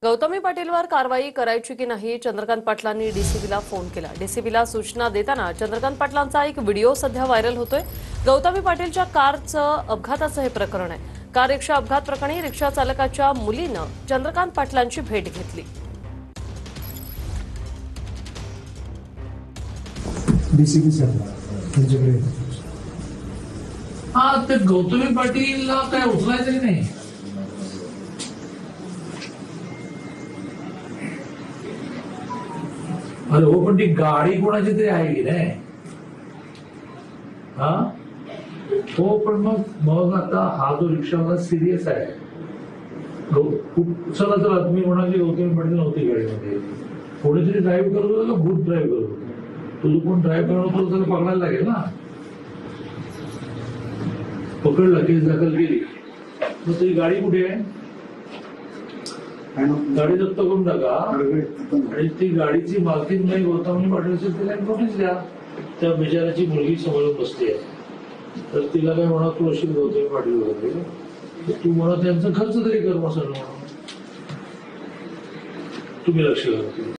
गौतमी पाटीलवर कारवाई करायची की नाही चंद्रकांत पाटलांनी डीसीपीला फोन केला। डीसीपीला सूचना देताना चंद्रकांत पाटलांचा एक व्हिडिओ सध्या व्हायरल होतोय। गौतमी पाटीलच्या कारचं अपघाताचं हे प्रकरण आहे। कार रिक्षा अपघात प्रकरणी रिक्षा चालकाच्या मुलीनं चंद्रकांत पाटलांची भेट घेतली। डीसीपी साहेब त्यांच्याकडे ते गौतमी पाटीलला काय उचलायचं की नाही? अरे हो, पण ती गाडी कोणाची तरी आहे की नाही? हो, पण मग आता हा जो रिक्षावाला सिरियस आहे। चला चला, तुम्ही म्हणाल की गौतमी पाटील नव्हती गाडीमध्ये, कोणीतरी ड्राईव्ह करत होतं का भूत ड्राईव्ह करत होतं? तो जो कोण ड्राईव्ह करत होता त्याला पकडायला लागेल ना। पकडला, केस दाखल केली, मग ती गाडी कुठे आहे? गाडी जप्त करून टाका आणि ती गाडीची मालकीन नाही गौतमी पाटील असेल तिला नोटीस द्या। त्या बिचाराची मुलगी समोरून बसली आहे, तर तिला काय म्हणा तू अशी गौतमी पाटील वगैरे, तू म्हणा त्यांचा खर्च तरी कर मग, तुम्ही लक्ष द्या।